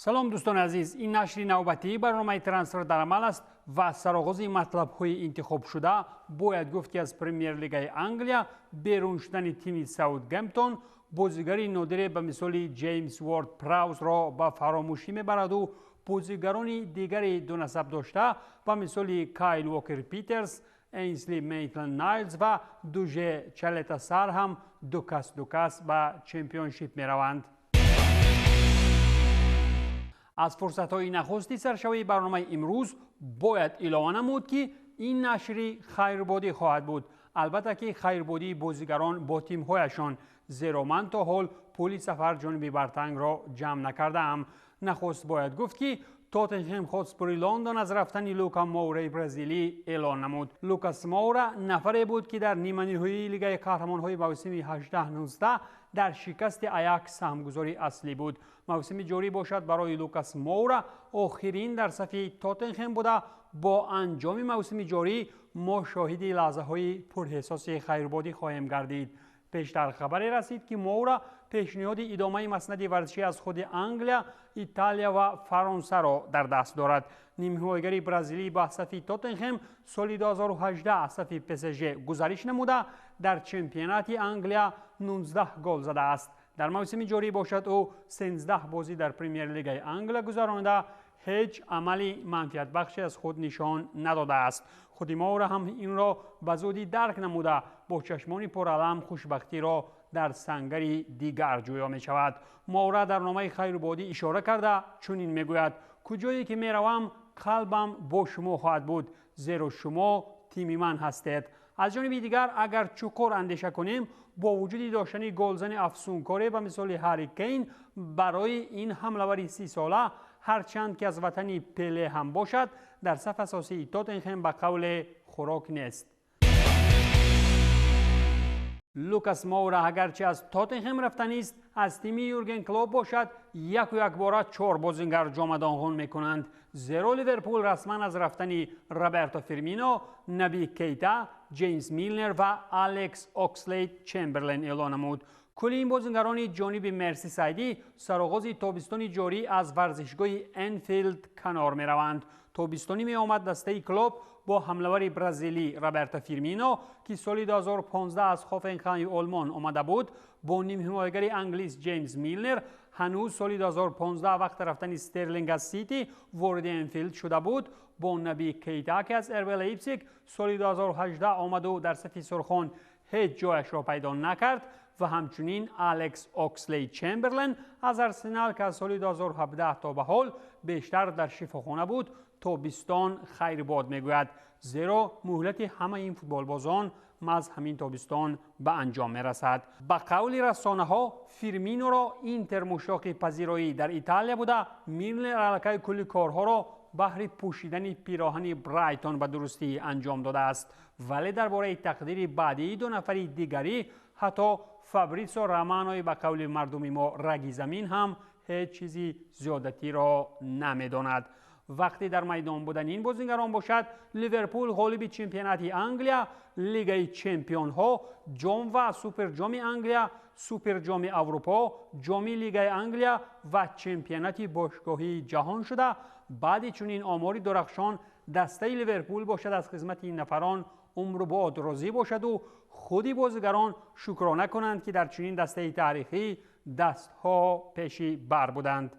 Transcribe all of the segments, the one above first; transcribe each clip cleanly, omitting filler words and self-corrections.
سلام دوستان عزیز، این نشر نوبتی برنامه ترانسفر در عمل است و سرآغاز مطلب‌های انتخاب شده باید گفت که از پرمیر لیگ انگلیا بیرون شدن تیم ساوثگمپتون بازیگری نادر به مثال جیمز وارد پراوس را به فراموشی میبرد و بازیگران دیگری دو نسب داشته به مثال کایل واکر پیترز، اینسلی میتلند نایلز و دوژه چلتا سار هم دو کس به چمپیونشیپ میروند. از فرصت‌های نخستی سرشوی برنامه امروز باید اعلام نمود که این نشری خیربادی خواهد بود. البته که خیربادی بازیگران با تیم‌هایشان، زیرا من تا حال پول سفر جانب برتنگ را جمع نکردم. نخست باید گفت که تاتنهام هاتسپور لندن از رفتن لوکا مورا برزیلی اعلان نمود. لوکاس مورا نفری بود که در نیمه نهایی لیگ قهرمان‌های موسم 18-19 در شکست آیاکس سهمگذاری اصلی بود. موسم جاری باشد برای لوکاس مورا آخرین در صف تاتنهام بوده. با انجام موسم جاری ما شاهد لحظه‌های پرحساس خیربادی خواهیم گردید. پیشتر خبری رسید که مورا پیشنهاد ادامه مسند ورزشی از خود انگلیا، ایتالیا و فرانسه را در دست دارد. نیمه‌نهایی برزیلی با صف تاتنهام سال 2018 از صف PSG گزارش نموده در چمپیونات انگلیا 19 گل زده است. در موسم جاری باشد او 13 بازی در پرمیر لیگ انگلیا گذرانده هیچ عملی منفعت بخشی از خود نشان نداده است. خود مورا هم این را به زودی درک نموده با چشمان پرعلم خوشبختی را در سنگری دیگر جویا می شود. مورا در نامه خیربادی اشاره کرده چنین می گوید: کجایی که می روم قلبم با شما خواهد بود، زیرا شما تیم من هستید. از جانب دیگر اگر چقدر اندیشه کنیم، با وجود داشتن گلزن افسونکاری به مثال هری کین برای این حمله‌ور 30 ساله، هرچند که از وطن پله هم باشد، در صف اساسی تاتنهام به قول خوراک نیست. لوکاس مورا اگرچه از تاتنهام رفتنی است، از تیم یورگن کلوپ باشد یک باره 4 بازیگر جام دانغون میکنند. زیرا لیورپول رسما از رفتن روبرتو فرمینو، نبی کیتا، جیمز میلنر و الکس اوکسلید چمبرلین اعلان نمود. کل این بازیگران جانب مرسی سایدی سرآغاز تابستان جاری از ورزشگاه انفیلد کنار می روند. تابستانی می آمد دسته کلوب با حمله‌ور برزیلی روبرتو فرمینو که سال 2015 از هوفنهایم آلمان آمده بود، با نیمه‌نهایی انگلیس جیمز میلنر هنوز سال 2015 وقت رفتن استرلینگ از سیتی وارد انفیلد شده بود، با نبی کیتا که از اربی لیپزیگ سال 2018 آمد و در صف سرخان هیچ جایش را پیدا نکرد، و همچنین الکس اوکسلید چمبرلین از آرسنال که از سال 2017 تا به حال بیشتر در شفاخانه بود، تابستان خیرباد میگوید، زیرا مهلت همه این فوتبال بازان از همین تابستان به انجام میرسد. به قول رسانه ها فرمینو را اینتر مشتاق پذیرایی در ایتالیا بوده. میلنر علاقه کلی کارها را بهر پوشیدن پیراهن برایتون به درستی انجام داده است، ولی درباره تقدیر بعدی دو نفر دیگری حتی فابریسو رومانو به قول مردم ما رگ زمین هم هیچ چیزی زیادتی را نمیداند. وقتی در میدان بودن این بازیگران باشد، لیورپول غالب چمپیونات انگلیا، لیگ چمپیون ها، جام و سوپر جام انگلیا، سوپر جام اروپا، جام لیگ انگلیا و چمپیونات باشگاهی جهان شده. بعد چنین آماری درخشان دسته لیورپول باشد از خدمت این نفران عمر و باد راضی باشد و خودی بازیگران شکرانه کنند که در چنین دسته تاریخی دستها پیشی بر بودند.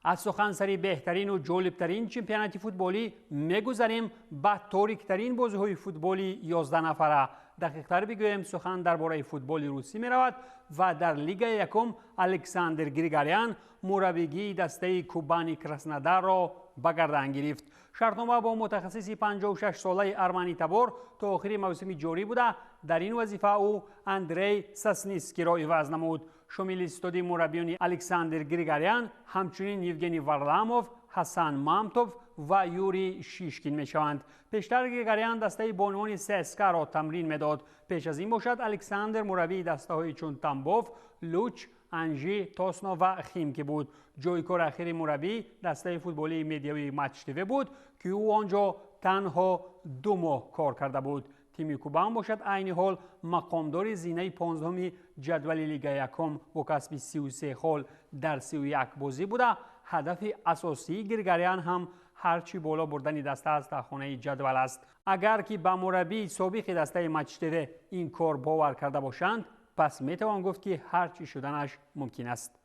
از سخنسری بهترین و جالبترین چمپیونات فوتبالی میگذریم به تاریکترین بازی‌های فوتبالی 11 نفره. دقیق‌تر بگوییم سخن درباره فوتبال روسی می رود و در لیگ یکم الکساندر گریگاریان مربیگی دسته کوبانی کراسنودار را به گردن گرفت. شرطنامه با متخصص 56 ساله ارمنی تبار تا آخر موسم جاری بوده. در این وظیفه او اندری ساسنیسکی را عوض نمود. شامل استادی مربیان الکساندر گریگاریان همچنین یوگنی وارلاموف، حسن مامتوف و یوری شیشکین می شوند. پیشتر گریگاریان دسته بانوان سسکا را تمرین میداد. پیش از این باشد الکساندر مربی دسته های چون تامبوف، لوچ، انژی، توسنو و خیمکی بود. جایکار اخیر مربی دسته فوتبالی مدیوی مچ تیوی بود که او آنجا تنها 2 ماه کار کرده بود. تیم کوبان باشد عین حال مقامدار زینه 15 جدول لیگ یکم با کسب 33 گل در 31 بازی بوده. هدف اساسی گرگریان هم هرچی بالا بردن دسته است در خانه جدول است. اگر که با مربی سابق دسته مچ این کار باور کرده باشند، پس میتوان گفت که هرچی شدنش ممکن است.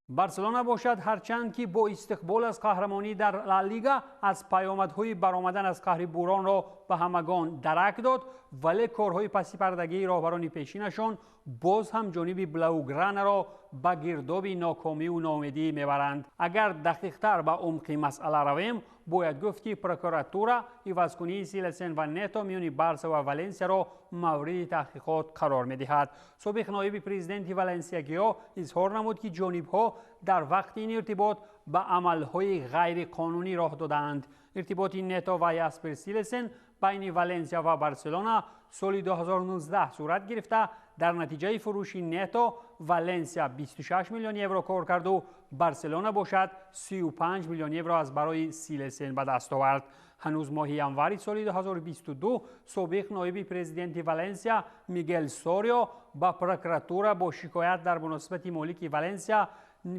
بارسلونا باشد هرچند که با استقبال از قهرمانی در لالیگا از پیامدهای برآمدن از قهر بوران را به همگان درک داد، ولی کارهای پس پردگی راهبران پیشینشان باز هم جانب بلاوگرانا را به گرداب ناکامی و ناامیدی میبرند. اگر دقیق‌تر به عمق مسئله رویم، باید گفت که پروکراتورا عوض‌کنی سیلسن و نتو میان بارسا و والنسیا را مورد تحقیقات قرار میدهد. سابق نایب پرزیدنت والنسیا گیا اظهار نمود که جانب‌ها در وقت این ارتباط به عمل‌های غیر قانونی راه دادند. ارتباط نتو و یاسپر سیلسن بین والنسیا و بارسلونا سال 2019 صورت گرفته. در نتیجه فروش نتو والنسیا 26 میلیون یورو کار کرد و بارسلونا باشد 35 میلیون یورو از برای سیلسن به دست آورد. هنوز ماه ینوری سال 2022 سابق نایب پرزیدنت والنسیا میگل سوریو با پروکراتورا با شکایت در مناسبت مالک والنسیا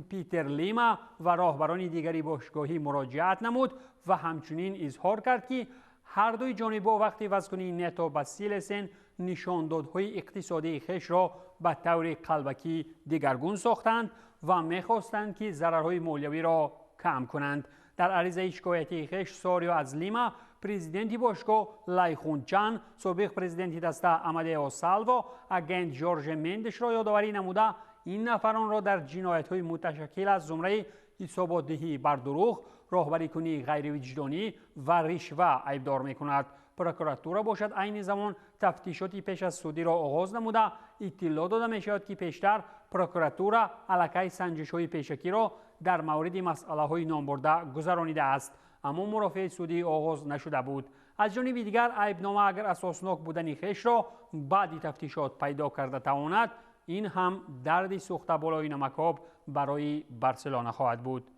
پیتر لیما و راهبران دیگری باشگاهی مراجعت نمود و همچنین اظهار کرد که هر دوی جانب‌ها وقتی وضع‌کنی نتو با سیلسن نشاندادهای اقتصادی خویش را به طور قلبکی دگرگون ساختند و می‌خواستند که ضررهای مالیوی را کم کنند. در عریضه شکایتی خویش سوریو از لیما پرزیدنت باشگاه لایخونچان، سابق پرزیدنت دسته امادئو سالوا، اگنت جورج مندش را یادآوری نموده این نفران را در جنایت‌های متشکل از زمره حسابات دهی بر دروغ، راهبری کنی غیر وجدانی و رشوه ایبدار می‌کند. پروکراتورا باشد عین زمان تفتیشاتی پیش از سودی را آغاز نموده. اطلاع داده می‌شود که پیشتر پروکراتورا علیه سنجش‌های پیشکی را در مورد مسئله‌های نام برده گذرانیده است، اما مرافعه سودی آغاز نشده بود. از جانب دیگر عیبنامه اگر اساسناک بودن خویش را بعد تفتیشات پیدا کرده تواند، این هم درد سوخته بالای نمک‌آب برای بارسلونا خواهد بود.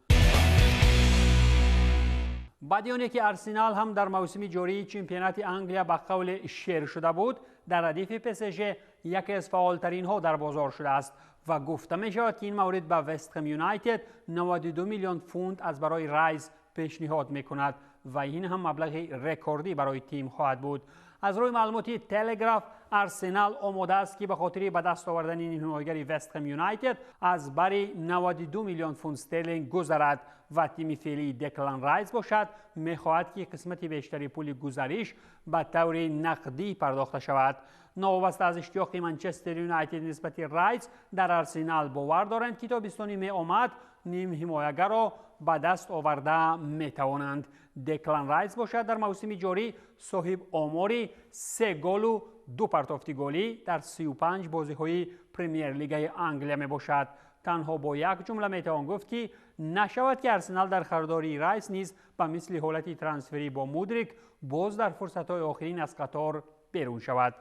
بعد که ارسنال هم در موسم جاری چمپیونات انگلیا به قول شیر شده بود، در ردیف PSG یکی از فعالترین ها در بازار شده است و گفته می شود که این مورد به وست هم یونایتد 92 میلیون پوند از برای رایز پیشنهاد می کند و این هم مبلغ رکوردی برای تیم خواهد بود. از روی معلوماتی تلگراف، ارسنال آماده است که به خاطر به دست آوردن این حمایتگر وست هم یونایتد از بر 92 میلیون پوند استرلینگ گذرد و تیم فعلی دکلان رایس باشد می‌خواهد که قسمت بیشتری پول گزارش به طور نقدی پرداخته شود. نوابسته از اشتیاق منچستر یونایتد نسبت رایس در ارسنال باور دارند که تابستان می آمد نیم حمایتگر را به دست آورده می‌توانند. دکلان رایس باشد در موسم جاری صاحب آماری 3 گل و 2 پرتافت گلی در 35 بازی‌های پرمیر لیگ انگلیا می باشد. تنها با یک جمله میتوان گفت که نشود که ارسنال در خریداری رایس نیز به مثل حالتی ترانسفری با مودریک باز در فرصت‌های آخرین از قطار بیرون شود.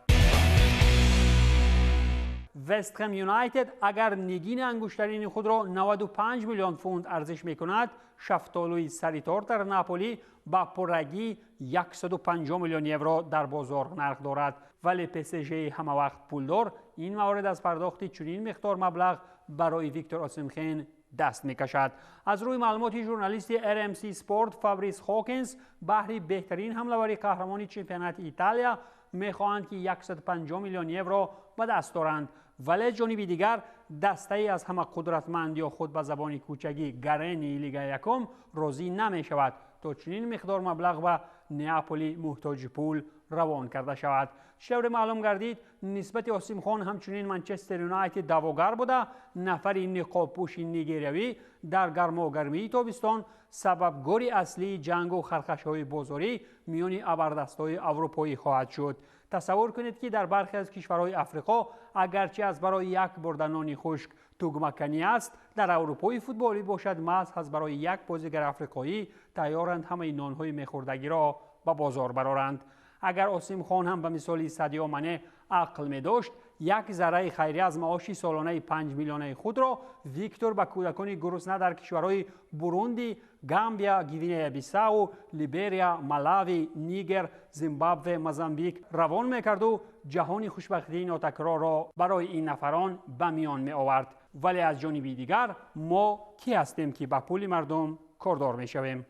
وست هم یونایتد اگر نگین انگشترین خود را 95 میلیون پوند ارزش می‌کند، شفتالوی سریتار در ناپولی با پررگی 150 میلیون یورو در بازار نرخ دارد، ولی PSG همه وقت پولدار این مورد از پرداخت چنین مقدار مبلغ برای ویکتور اوسیمهن دست میکشد. از روی معلومات ژورنالیست RMC سپورت فابریس هاکینز، بهره بهترین حمله‌وری قهرمانی چمپیونات ایتالیا میخواهند که 150 میلیون یورو به دست دارند، ولی جانب دیگر دسته از همه قدرتمند یا خود به زبان کوچکی گرینی لیگ یکم راضی نمی شود تا چنین مقدار مبلغ به ناپولی محتاج پول روان کرده شود. شور معلوم گردید نسبت اوسیمهن همچنین منچستر یونایتد دعواگر بوده. نفر نقاب پوش نیگریوی در گرماگرمی تابستان سببگاری اصلی جنگ و خرخش‌های بازاری میان ابردست‌های اروپایی خواهد شد. تصور کنید که در برخی از کشورهای افریقا اگرچه از برای یک برده نان خشک توگمکنی است، در اروپای فوتبالی باشد محض از برای یک بازیگر افریقایی تیارند همه این نان‌های میخوردگی را به بازار برارند. اگر اوسیمهن هم به مثال سادیو مانه عقل می داشت یک ذره خیریه از معاش سالانه 5 میلیونی خود را ویکتور به کودکان گرسنه در کشورهای بوروندی، گامبیا، گینه بیساو، لیبریا، مالاوی، نیگر، زیمبابوه، موزامبیک روان میکرد و جهان خوشبختی ناتکرار را برای این نفران به میان می آورد. ولی از جانبی دیگر ما کی هستیم که به پول مردم کاردار می شویم؟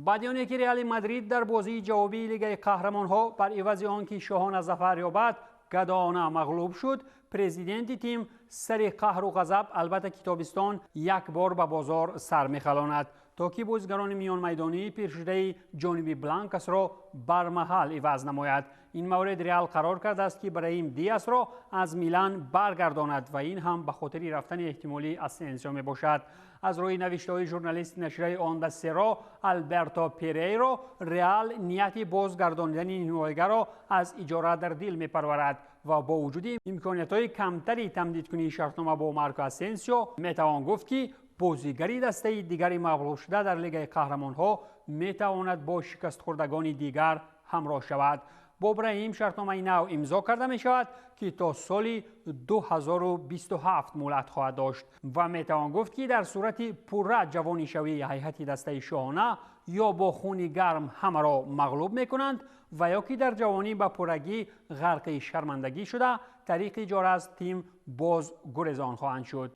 بدیانه که ریال مادرید در بازی جوابی لیگ قهرمان‌ها بر عوض آنکه شاهانه ظفر یابد گداانه مغلوب شد، پرزیدنت تیم سر قهر و غضب البته کتابستان یک بار به بازار سر می‌خلاند تا که بازیگران میان میدانی پیشروی جانبی بلانکاس را بر محل عوض نماید. این مورد ریال قرار کرده است که برایم دیاس را از میلان برگرداند و این هم به خاطر رفتن احتمالی اسنسیو می باشد. از روی نوشته‌های ژورنالیست نشریه آندا سرا آلبرتو پیریرو، ریال نیت بازگرداندن این بازیگر را از اجاره در دل می‌پرورد و با وجود امکانیت‌های کمتری تمدیدکنی شرطنامه با مارکو اسنسیو میتوان گفت که بازیگری دسته دیگری مغلوب شده در لیگ قهرمان‌ها میتواند با شکست خوردگان دیگر همراه شود. با ابراهیم شرطنامه نو امضا کرده می شود که تا سال 2027 مهلت خواهد داشت و میتوان گفت که در صورت پررد جوانی شوی هیئت دسته شاهانه یا با خون گرم همه را مغلوب میکنند و یا که در جوانی به پرگی غرق شرمندگی شده طریق اجاره از تیم باز گریزان خواهند شد.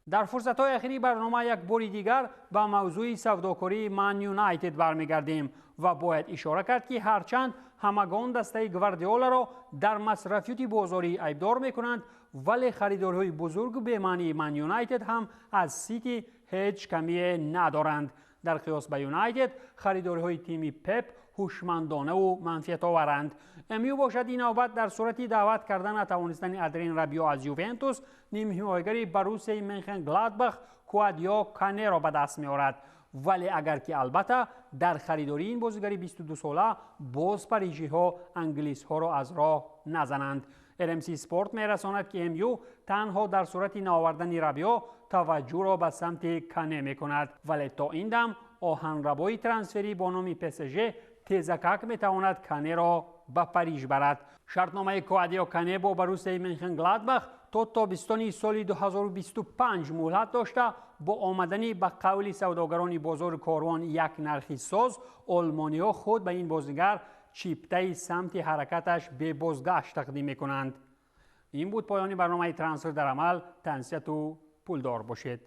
در فرصت‌های اخیری برنامه یک بار دیگر به موضوع سوداکاری من یونایتد برمیگردیم و باید اشاره کرد که هرچند همگان دسته گواردیولا را در مصرفیات بازاری عیبدار می‌کنند ولی خریدارهای بزرگ به معنی من یونایتد هم از سیتی هیچ کمی ندارند. در قیاس به یونایتد خریدارهای تیم پپ هوشمندانه و منفعت آورند. امیو باشد این نوبت در صورت دعوت کردن نتوانستن ادرین رابیو از یوونتوس نیم حمایتگر بروسیا منچن گلادباخ کوادیو کانه را به دست می‌آورد. ولی اگر که البته در خریداری این بازیگر 22 ساله باز پاریژی‌ها انگلیس‌ها را از راه نزنند. LMC سپورت می‌رساند که امیو تنها در صورت نآوردن رابیو توجه را به سمت کانه می‌کند ولی تا این دم آهنربای ترانسفری با نام PSG تیزکک می‌تواند کانه را به پاریژ برد. شرطنامه کوادیو کانه با بروسیا منچن گلادباخ تا تابستان سال 2025 مهلت داشته با آمدن به قول سوداگران بازار کاروان یک نرخی ساز آلمانی‌ها خود به این بازیگر چیپته سمت حرکتش به بازگشت تقدیم می‌کنند. این بود پایان برنامه ترانسفر در عمل. تنسیت و پولدار باشید.